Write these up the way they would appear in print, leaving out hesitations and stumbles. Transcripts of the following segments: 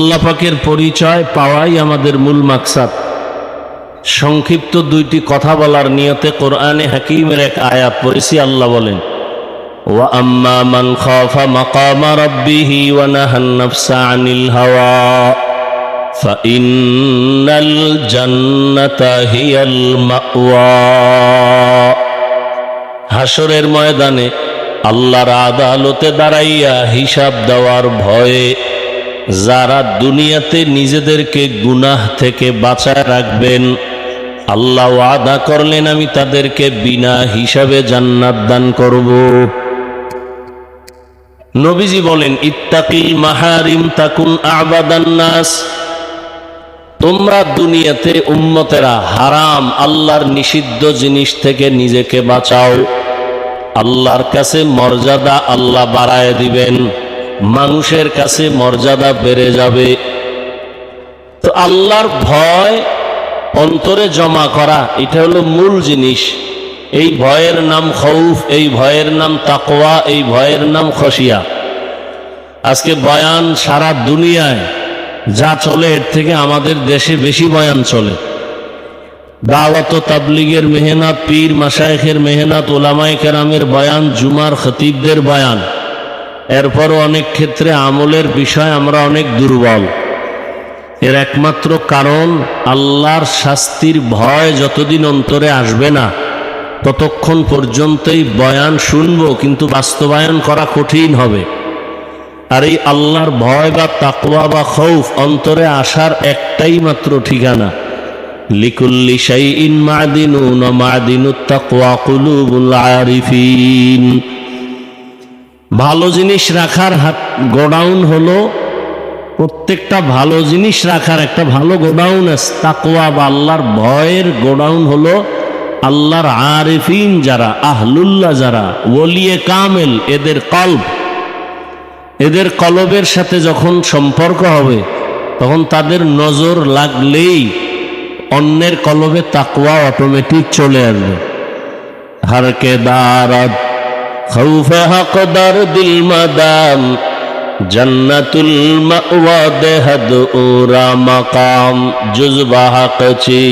আল্লাহ পাকের পরিচয় পাওয়াই আমাদের মূল মাকসাদ। সংক্ষিপ্ত দুইটি কথা বলার নিয়তে কোরআনে হাকিমের এক আয়াত পড়েছি। আল্লাহ বলেন, ওয়া আম্মা মান খাফা মাকামা রাব্বিহি ওয়া নাহান নাফসা আনিল হাওয়া ফাইন্নাল জান্নাতা হিয়াল মাওয়া। হাসরের ময়দানে আল্লাহর আদালতে দাঁড়াইয়া হিসাব দেওয়ার ভয়ে যারা দুনিয়াতে নিজেদেরকে গুনাহ থেকে বাঁচায় রাখবেন, আল্লাহ ওয়াদা করলেন আমি তাদেরকে বিনা হিসাবে জান্নাত দান করব। নবীজি বলেন, ইত্তাকিল মাহারিম তাকুন আবাদান নাস। তোমরা দুনিয়াতে উম্মতেরা হারাম আল্লাহর নিষিদ্ধ জিনিস থেকে নিজেকে বাঁচাও, আল্লাহর কাছে মর্যাদা আল্লাহ বাড়ায় দিবেন, মানুষের কাছে মর্যাদা বেড়ে যাবে। তো আল্লাহর ভয় অন্তরে জমা করা, এটা হলো মূল জিনিস। এই ভয়ের নাম খৌফ, এই ভয়ের নাম তাকওয়া, এই ভয়ের নাম খশিয়া। আজকে বয়ান সারা দুনিয়ায় যা চলে এর থেকে আমাদের দেশে বেশি বয়ান চলে। দাওয়াত ও তাবলীগের মেহনত, পীর মাশায়েখের মেহনত, ওলামায়ে কেরামের বয়ান, জুমার খতিবদের বয়ান। এরপরও অনেক ক্ষেত্রে আমলের বিষয় আমরা অনেক দুর্বল। এর একমাত্র কারণ আল্লাহর শাস্তির ভয় যতদিন অন্তরে আসবে না ততক্ষণ পর্যন্তই বয়ান শুনবো, কিন্তু বাস্তবায়ন করা কঠিন হবে। আর এই আল্লাহর ভয় বা তাকওয়া বা খৌফ অন্তরে আসার একটাই মাত্র ঠিকানা, লিকুল্লি শাইইন মাদিনুন ওয়া মাদিনুত তাকওয়া কুলুবুল আরিফিন। ভালো জিনিস রাখার গোডাউন হলো, প্রত্যেকটা ভালো জিনিস রাখার একটা ভালো গোডাউন আছে। তাকওয়া বা আল্লাহর ভয়ের গোডাউন হলো আল্লাহর আরিফিন যারা, আহলুল্লাহ যারা, ওলিয়ে কামেল, এদের কলব, এদের কলবের সাথে যখন সম্পর্ক হবে তখন তাদের নজর লাগলেই অন্যের কলবে তাকওয়া অটোমেটিক চলে আসবে। হারকে দারাত খৌফে হক দরদিল মাদাম জন্নতুল মাওয়া দেহদ উরা মাকাম জুজবা হকছি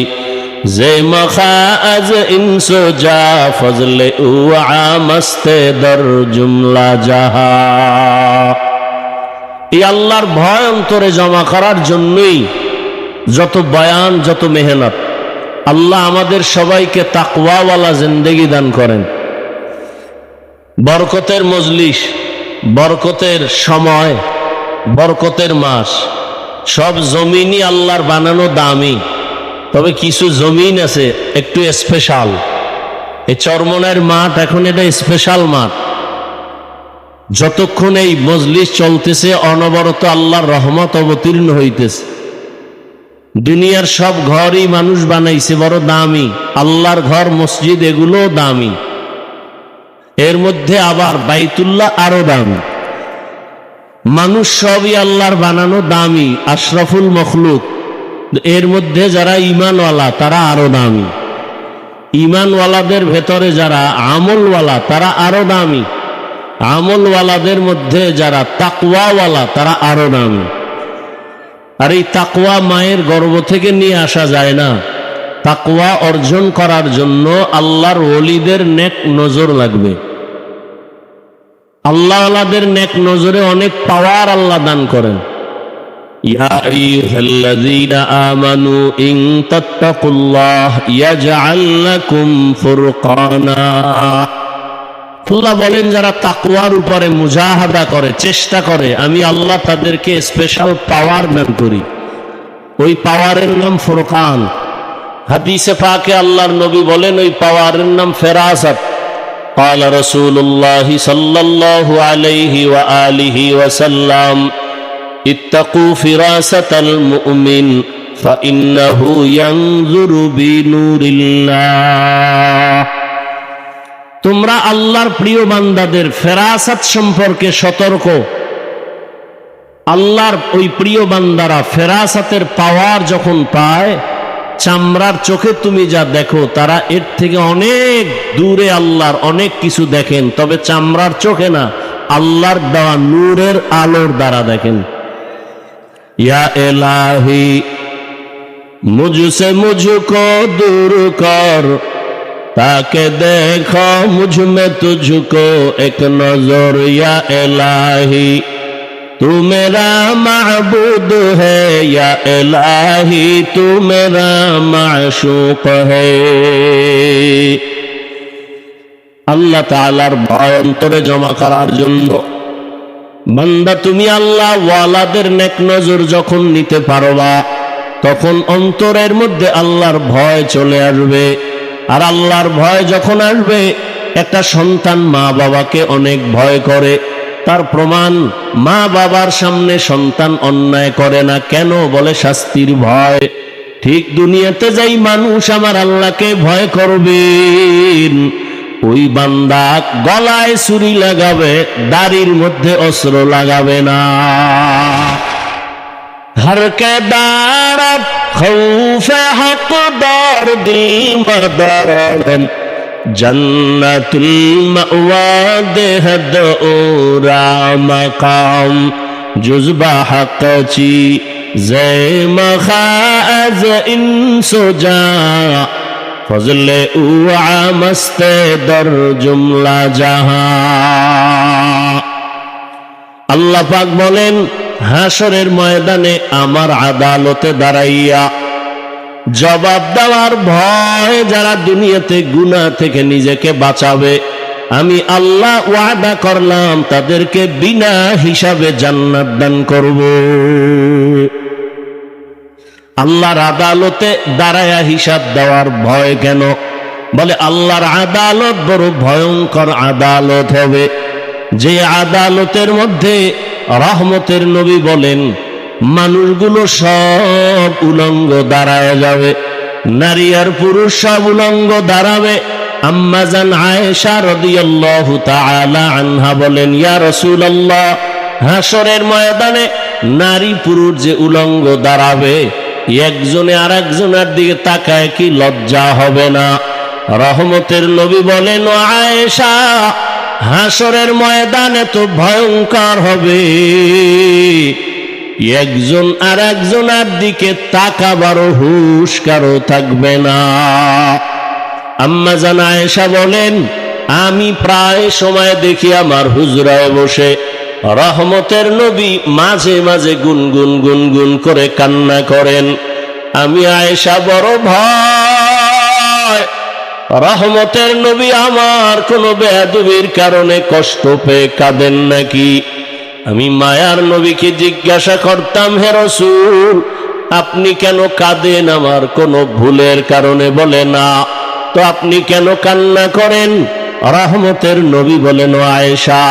যে মখা আজ ইনসো যা ফজলে উআ মস্তে দর জুমলা জাহা। এই আল্লাহর ভয় অন্তরে জমা করার জন্যই যত বয়ান, যত মেহনত। আল্লাহ আমাদের সবাইকে তাকওয়াওয়ালা জিন্দেগি দান করেন। বরকতের মজলিস, বরকতের সময়, বরকতের মাস, সব জমিনই আল্লাহর বানানো দামি। তবে কিছু জমিন আছে একটু স্পেশাল। এই চরমনের মাঠ এখন এটা স্পেশাল মাঠ। যতক্ষণ এই মজলিস চলতেছে অনবরত আল্লাহর রহমত অবতীর্ণ হইতেছে। দুনিয়ার সব ঘরই মানুষ বানাইছে বড় দামি, আল্লাহর ঘর মসজিদ এগুলো দামি। এর মধ্যে আবার বাইতুল্লাহ আরো দামি। মানুষ সবই আল্লাহর বানানো দামি, আশরাফুল মখলুক। এর মধ্যে যারা ঈমানওয়ালা তারা আরো দামি। ঈমানওয়ালাদের ভেতরে যারা আমলওয়ালা তারা আরো দামি। আমলওয়ালাদের মধ্যে যারা তাকওয়াওয়ালা তারা আরো দামি। আর এই তাকওয়া মায়ের গর্ভ থেকে নিয়ে আসা যায় না। তাকওয়া অর্জন করার জন্য আল্লাহর ওলিদের নেক নজর লাগবে। আল্লাহওয়ালাদের নেক নজরে অনেক পাওয়ার আল্লাহ দান করেন। ইয়া আইয়ুহাল্লাযীনা আমানু ইন তাত্তাকুল্লাহ ইয়াজআল লাকুম ফুরকানা। আল্লাহ বলেন, যারা তাকওয়ার উপরে মুজাহাদা করে, চেষ্টা করে, আমি আল্লাহ তাদেরকে স্পেশাল পাওয়ার দান করি। ওই পাওয়ারের নাম ফুরকান। হাদিসে পাকে আল্লাহর নবী বলেন ওই পাওয়ারের নাম ফেরাসাত। قال رسول الله صلى الله عليه وآله وسلم اتقوا فراسة المؤمن فإنه ينظر بنور الله। তোমরা আল্লাহর প্রিয় বান্দাদের ফেরাসাত সম্পর্কে সতর্ক। আল্লাহর ওই প্রিয় বান্দারা ফেরাসাতের পাওয়ার যখন পায়, চামড়ার চোখে তুমি যা দেখো তারা এর থেকে অনেক দূরে আল্লাহর অনেক কিছু দেখেন, তবে চামড়ার চোখে না, আল্লাহর দেওয়া নূরের আলোর দ্বারা দেখেন। या इलाही मुझसे मुझको दूर कर, ताकि देखो मुझ में तुझको एक नजर। या इलाही तू मेरा महबूद है, या इलाही तू मेरा माशूक है। আল্লাহ তাআলার ভয় অন্তরে জমা করার জন্য বান্দা তুমি আল্লাহ ওয়ালাদের নেক নজর যখন নিতে পারবা, তখন অন্তরের মধ্যে আল্লাহর ভয় চলে আসবে। আর আল্লাহর ভয় যখন আসবে, একটা সন্তান মা বাবাকে অনেক ভয় করে। তার প্রমাণ, মা বাবার সামনে সন্তান অন্যায় করে না কেন? বলে শাস্তির ভয়। ঠিক দুনিয়াতে যাই মানুষ আমার আল্লাহকে ভয় করবেন, ওই বান্দা গলায় ছুরি লাগাবে, দাড়ির মধ্যে অস্ত্র লাগাবে না। हर के दारत खौफ हक दार दी मदरन जन्नतुल मअवा देहद ओरा मकाम जुज़बा हक ची ज़े मखाज़ इंसो जा फजले उआ मस्ते दर जुमला जहां। আল্লাহ পাক বলেন, হাসরের ময়দানে আমার আদালতে দাঁড়াইয়া জবাব দেওয়ার ভয় যারা দুনিয়াতে গুনাহ থেকে নিজেকে বাঁচাবে, আমি আল্লাহ ওয়াদা করলাম তাদেরকে বিনা হিসাবে জান্নাত দান করব। আল্লাহর আদালতে দাঁড়ায়া হিসাব দেওয়ার ভয় কেন? বলে আল্লাহর আদালত বড় ভয়ঙ্কর আদালত হবে, যে আদালতের মধ্যে রহমতের নবী বলেন মানুষগুলো সব উলঙ্গ দাঁড়ায় যাবে, নারী আর পুরুষ সব উলঙ্গ দাঁড়াবে। আম্মা জান আয়েশা রাদিয়াল্লাহু তাআলা আনহা বলেন, ইয়া রাসূলুল্লাহ, হাসরের ময়দানে নারী পুরুষ যে উলঙ্গ দাঁড়াবে, একজনে আর একজনের দিকে তাকায় কি লজ্জা হবে না? রহমতের নবী বলেন, ও আয়েশা, হাসরের ময়দানে তো ভয়ঙ্কর হবে, একজন আর একজনের দিকে তাকাবারও হুঁশ কারো থাকবে না। আম্মা জান আয়েশা বলেন, আমি প্রায় সময় দেখি আমার হুজরায় বসে রহমতের নবী মাঝে মাঝে গুনগুন গুনগুন করে কান্না করেন। আমি আয়েশা বড় ভয়, রহমতের নবী আমার কোনো বেয়াদবির কারণে কষ্ট পেয়ে কাঁদেন নাকি? আমি মায়ার নবীকে জিজ্ঞাসা করতাম, হে রাসূল, আপনি কেন কাঁদেন আমার কোনো ভুলের কারণে? বলে না। তো আপনি কেন কান্না করেন? রহমতের নবী বলেন, ও আয়েশা,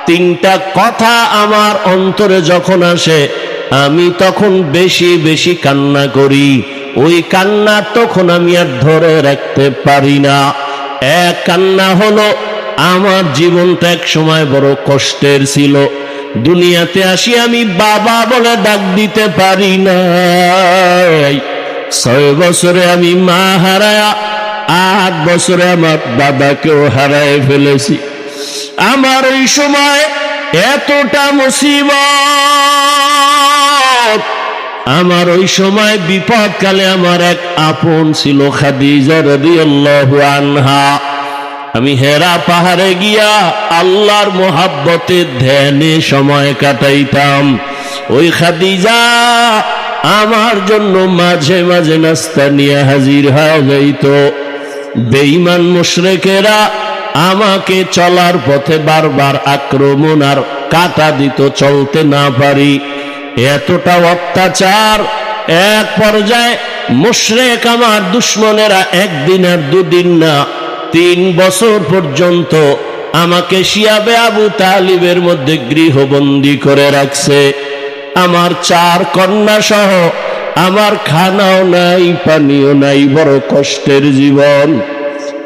তিনটা কথা আমার অন্তরে যখন আসে আমি তখন বেশি বেশি কান্না করি। ওই কান্না তখন আমি আর ধরে রাখতে পারি না। এক কান্না হলো, আমার জীবনটা এক সময় বড় কষ্টের ছিল, দুনিয়াতে আসি আমি বাবা বলে ডাক দিতে পারি না। 6 বছরে আমি মা হারায়া, 8 বছরে আমার দাদাকেও হারায় ফেলেছি। আমার ওই সময় এতটা মুসিবত, আমার ওই সময় বিপদকালে আমার এক আপন ছিল খাদিজা রাদিয়াল্লাহু আনহা। আমি হেরা পাহাড়ে গিয়া আল্লাহর মোহাব্বতে ধ্যানে সময় কাটাইতাম। ওই খাদিজা আমার জন্য মাঝে মাঝে নাস্তা নিয়ে হাজির হয়ে যাইত। বেঈমান মুশরিকেরা আমাকে চলার পথে বারবার আক্রমণ আর কাটা দিত, চলতে না পারি। এতটা অত্যাচার, এক পর্যায়ে মুশরিক আমার দুশমনেরা একদিন আর দুদিন না 3 বছর পর্যন্ত আমাকে শিয়াবে আবু তালিবের মধ্যে গৃহবন্দী করে রাখছে। আমার 4 কন্যা সহ আমার খানাও নাই, পানিও নাই, বড় কষ্টের জীবন।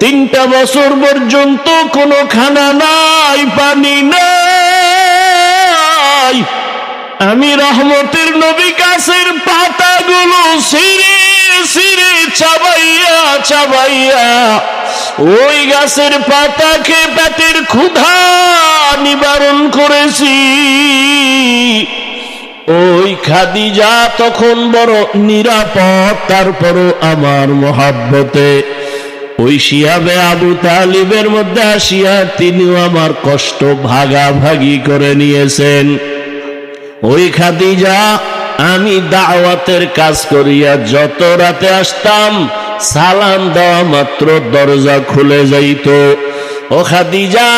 3টা বছর পর্যন্ত কোনো খানা নাই, পানি নাই। আমি রহমতের নবী গাছের পাতাগুলো ছিঁড়ে ছিঁড়ে চাবাইয়া চাবাইয়া ওই গাছের পাতাকে পেটের ক্ষুধা নিবারণ করেছি। ওই খাদিজা তখন বড় নিরাপদ, তারপরও আমার মহাব্বতে ওই শিয়াবে আবু তালিবের মধ্যে আসিয়া তিনিও আমার কষ্ট ভাগাভাগি করে নিয়েছেন। ওই খাদিজা আমি দাওয়াতের কাজ করিয়া যত রাতে আসতাম, সালাম দেওয়া মাত্র দরজা খুলে যাইত। ও খাদিজা,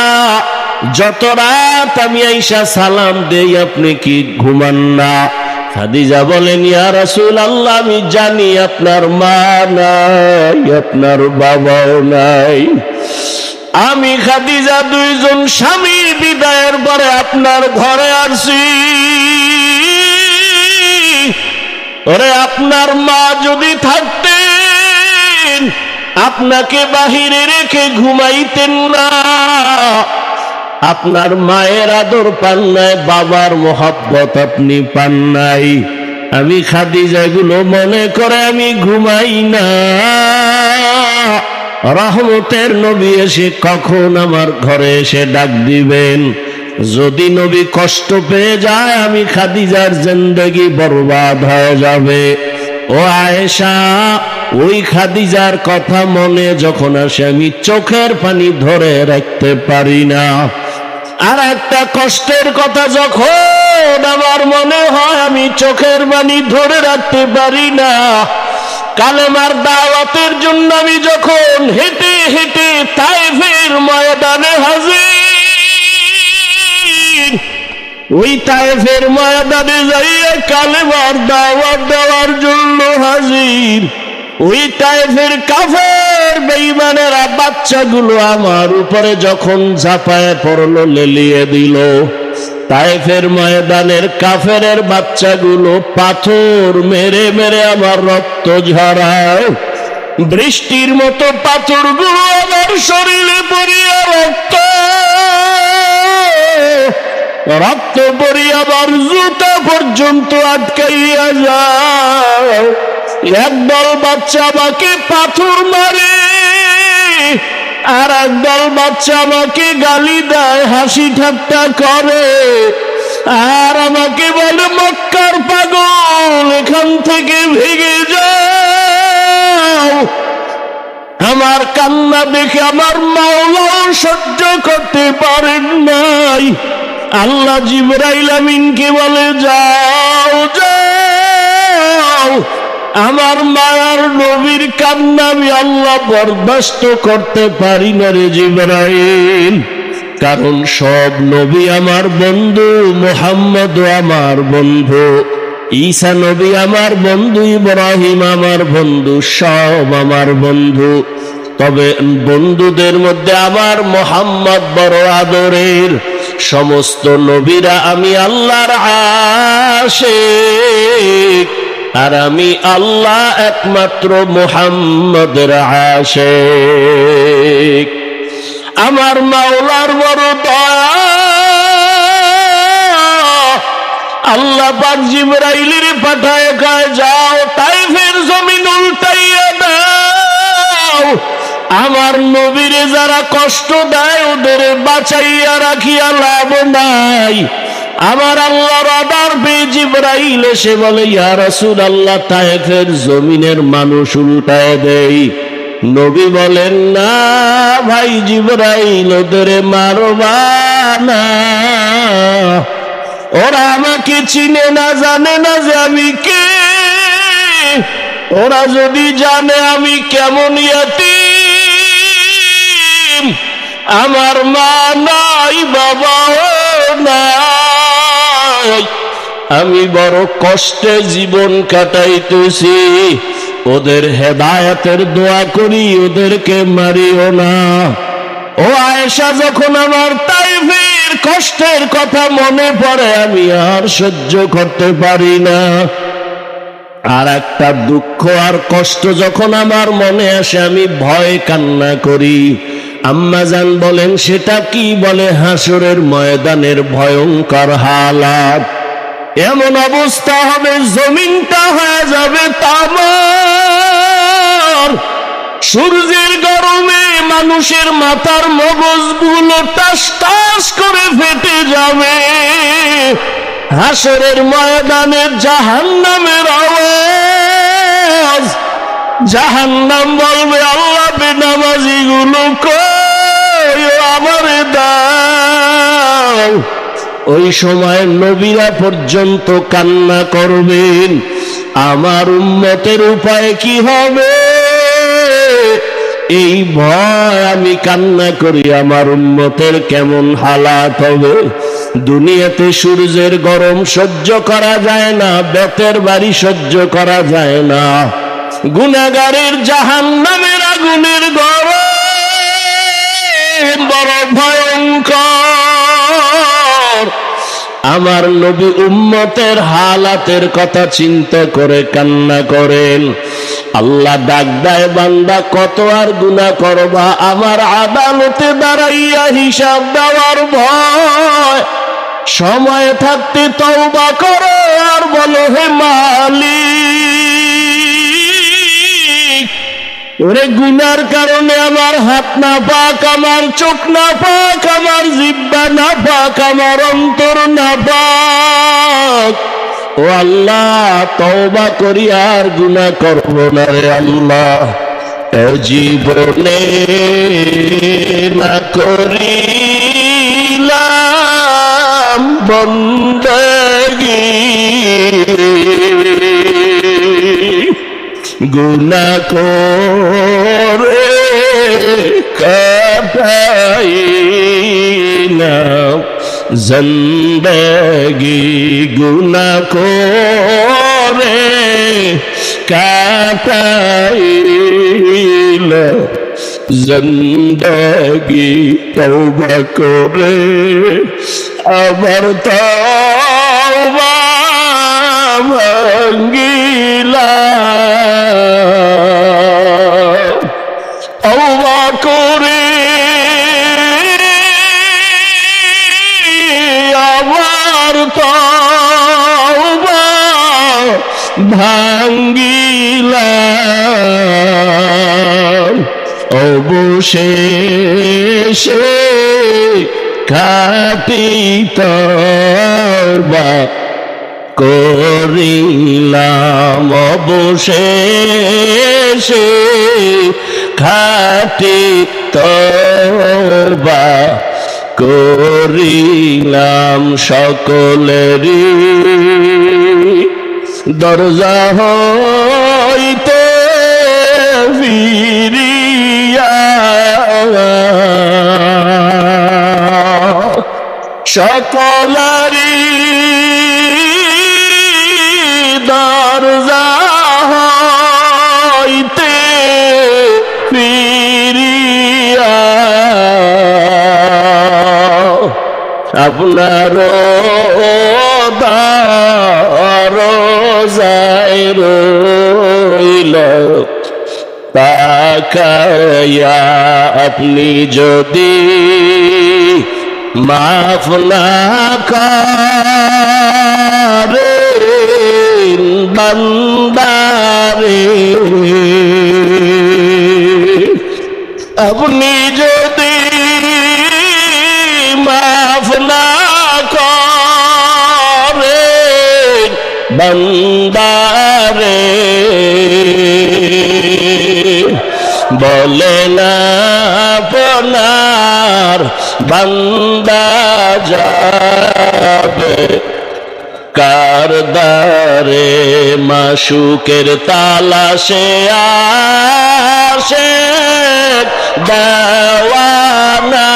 যত রাত আমি আইসা সালাম দেই, আপনি কি ঘুমান না? খাদিজা বলেন, ইয়া রাসূলুল্লাহ, আমি জানি আপনার মা নাই, আপনার বাবাও নাই। আমি খাদিজা দুইজন স্বামী বিদায়ের পরে আপনার ঘরে আসি। ওরে, আপনার মা যদি থাকতেন আপনাকে বাহিরে রেখে ঘুমাইতেন না। আপনার মায়ের আদর পান নাই, বাবার মোহাব্বত আপনি পান নাই। আমি খাদিজা এগুলো মনে করে আমি ঘুমাই না। রহমতের নবী এসে কখন আমার ঘরে এসে ডাক দিবেন? যদি নবী কষ্ট পেয়ে যায়, আমি খাদিজার জিন্দেগি বরবাদ হয়ে যাবে। ও আয়েশা, ওই খাদিজার কথা মনে যখন আসে আমি চোখের পানি ধরে রাখতে পারি না। আর একটা কষ্টের কথা যখন আমার মনে হয়, আমি চোখের পানি ধরে রাখতে পারি না। কালেমার দাওয়াতের জন্য আমি যখন হেঁটে হেঁটে তায়েফের ময়দানে হাজির, ওই তায়েফের ময়দানে যাইয়া কালেমার দাওয়াত দেওয়ার জন্য হাজির, ওই তায়েফের কাফের বেঈমানেরা বাচ্চাগুলো আমার উপরে যখন ঝাঁপায় পড়লো, লেলিয়ে দিল। তায়েফের ময়দানের কাফেরের বাচ্চাগুলো পাথর মেরে মেরে আমার রক্ত ঝরায়। বৃষ্টির মতো পাথরগুলো আমার শরীরে পড়িয়া রক্ত পড়িয়া আমার জুতা পর্যন্ত আটকাইয়া যায়। একদল বাচ্চা আমাকে পাথর মারে, আর একদল বাচ্চা আমাকে গালি দেয়, হাসি ঠাট্টা করে, আর আমাকে বলে, মক্কার পাগল, এখান থেকে ভেগে যাও। আমার কান্না দেখে আমার মাওলাও সহ্য করতে পারেন নাই। আল্লাহ জিবরাইল আমিনকে বলে, যাও যাও, আমার মায়ার নবীর কান্না আমি আল্লাহ বরদাস্ত করতে পারি না রে জিবরাইল। কারণ সব নবী আমার বন্ধু, মুহাম্মদ আমার বন্ধু, ঈসা নবী আমার বন্ধু, ইব্রাহিম আমার বন্ধু, সব আমার বন্ধু। তবে বন্ধুদের মধ্যে আমার মুহাম্মদ বড় আদরের। সমস্ত নবীরা আমি আল্লাহর আশিক, আর আমি আল্লাহ একমাত্র মুহাম্মদের আশিক। আমার মাওলার বড় দয়া, আল্লাহ পাক জিবরাইলের পাঠায় কয়, যাও তায়েফের জমিন উল্টাইয়া দাও। আমার নবীরে যারা কষ্ট দেয় ওদের বাঁচাইয়া রাখিয়া লাভ নাই। আমার আল্লাহর অর্ডার পেয়ে জিবরাইল এসে বলে, ইয়া রাসূলুল্লাহ, তায়েফের জমিনের মানুষ উল্টায় দেই। নবী বলেন, না ভাই জিবরাইল, ওদের মারবা না। ওরা আমাকে চিনে না, জানে না যে আমি কে। ওরা যদি জানে আমি কেমন ইয়াতীম, আমার মা নাই, বাবা নাই, আমি বড় কষ্টে জীবন কাটাইতেছি, ওদের হেদায়েতের দোয়া করি, ওদেরকে মারিও না। ও আয়েশা, যখন আমার তায়েফের কষ্টের কথা মনে পড়ে আমি আর সহ্য করতে পারি না। আর একটা দুঃখ আর কষ্ট যখন আমার মনে আসে আমি ভয় কান্না করি। আম্মাজান বলেন, সেটা কি? বলে, হাসরের ময়দানের ভয়ঙ্কর হালাত। এমন অবস্থা হবে, জমিনটা হয়ে যাবে তামার। সূর্যের গরমে মানুষের মাথার মগজগুলো টাস টাস করে ফেটে যাবে। হাসরের ময়দানে জাহান্নামের আওয়াজ, জাহান্নাম বলবে আল্লাহ বেনামাজি গুলো কই, আমারে দাও। ওই সময় নবীরা পর্যন্ত কান্না করবেন, আমার উম্মতের উপায় কি হবে, এই ভয় আমি কান্না করি আমার উম্মতের কেমন হালাত হবে। দুনিয়াতে সূর্যের গরম সহ্য করা যায় না, বেতের বাড়ি সহ্য করা যায় না, গুনাহগারের জাহান্নামের আগুনের গরম বড় ভয়ঙ্কর। আমার নবী উম্মতের হালাতের কথা চিন্তা করে কান্না করেন। আল্লাহ ডাক দেয়, বান্দা কত আর গুনাহ করবা, আমার আদালতে দাঁড়াইয়া হিসাব দেওয়ার ভয়, সময় থাকতে তওবা করো আর বলো হে মালিক, ওরে গুনার কারণে আমার হাত না পাক, আমার চোখ না পাক, আমার জিহ্বা না পাক, আমার অন্তর না পাক। ও আল্লাহ, তওবা করি আর গুনাহ করব না রে আল্লাহ। এ জীবনে না করিলাম বন্দেগী, গুনাহ করে কাটাইলাম জিন্দেগি, গুনাহ করে কাটাইলাম জিন্দেগি, তওবা করে আবার তওবা ভাঙ্গিলাম, তওবা করে আবার তওবা ভাঙ্গিলাম, অবশেষে খাঁটি তওবা করিলাম, অবশেষে খাঁটি তওবা করিলাম। সকলেরই দরজা হইতে ফিরিয়া, সকলেরই দরজা হইতে ফিরিয়া আপনার দরজায় রইল তাকায়া, আপনি যদি মাফ না করেন বান্দারে, আপনি যদি মাফ না করেন বান্দারে, বলেন আপনার বান্দা যাবে কার দ্বারে, মাশুকের তালাশে আসে দেওয়ানা,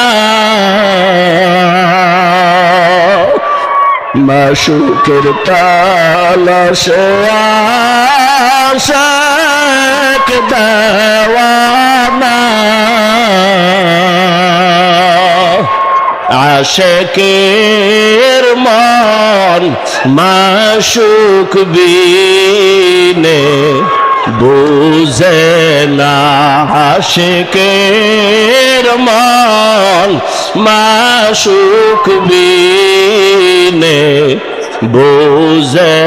মাশুকের তালাশে আসে দেওয়ানা, আশেকের মন মাশুক বিনে বুঝে না, আশেকের মন মাশুক বিনে বুঝে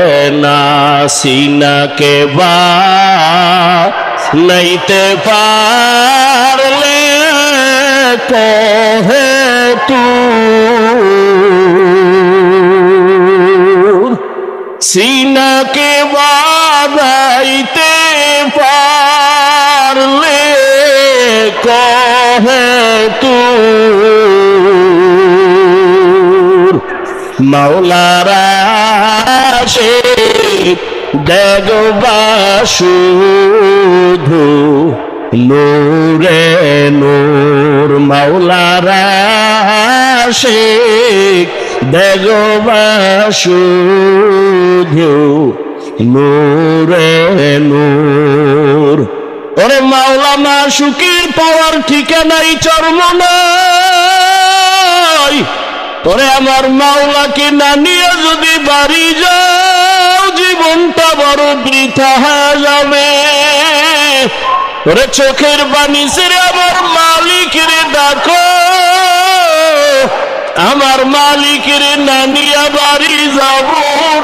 না, সিনাকে বা নাইতে পারলে কহে তু সিনাকে বাঁধাইতে পারলে কহে তুর মাওলারা সে দেখবা শুধু নূরে নূর মাওলারা সে দেখবা শুধু নূরে নূর। ওরে মাওলা মাশুকের পাওয়ার ঠিকানাই চর্ম নাই। ওরে আমার মাওলাকে না নিয়ে যদি বাড়ি যাও জীবনটা বড় বৃথা হয়ে যাবে। ওরে চোখের বাণী ছেড়ে আমার মালিকের ডাকো, আমার মালিকের না নিয়ে বাড়ি যাব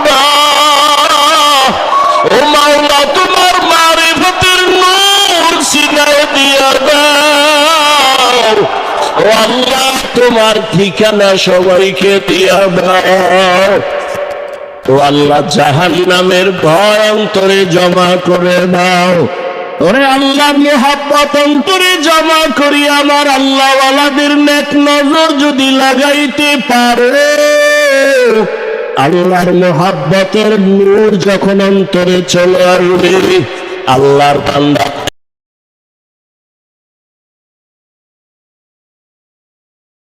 না। ও মাওলা তোমার মারিফতের নূর সিনায় দিয়া দাও। ও আল্লাহ তোমার ঠিকানা সবাইকে দিয়া দাও। ও আল্লাহ জাহান্নামের ভয় অন্তরে জমা করে দাও। ওরে আল্লাহ মোহাব্বত অন্তরে জমা করি আমার আল্লাহ ওয়ালাদের নেক নজর যদি লাগাইতে পারে, আল্লাহর মোহাব্বতের নূর যখন অন্তরে চলে আসবে, আল্লাহর বান্দা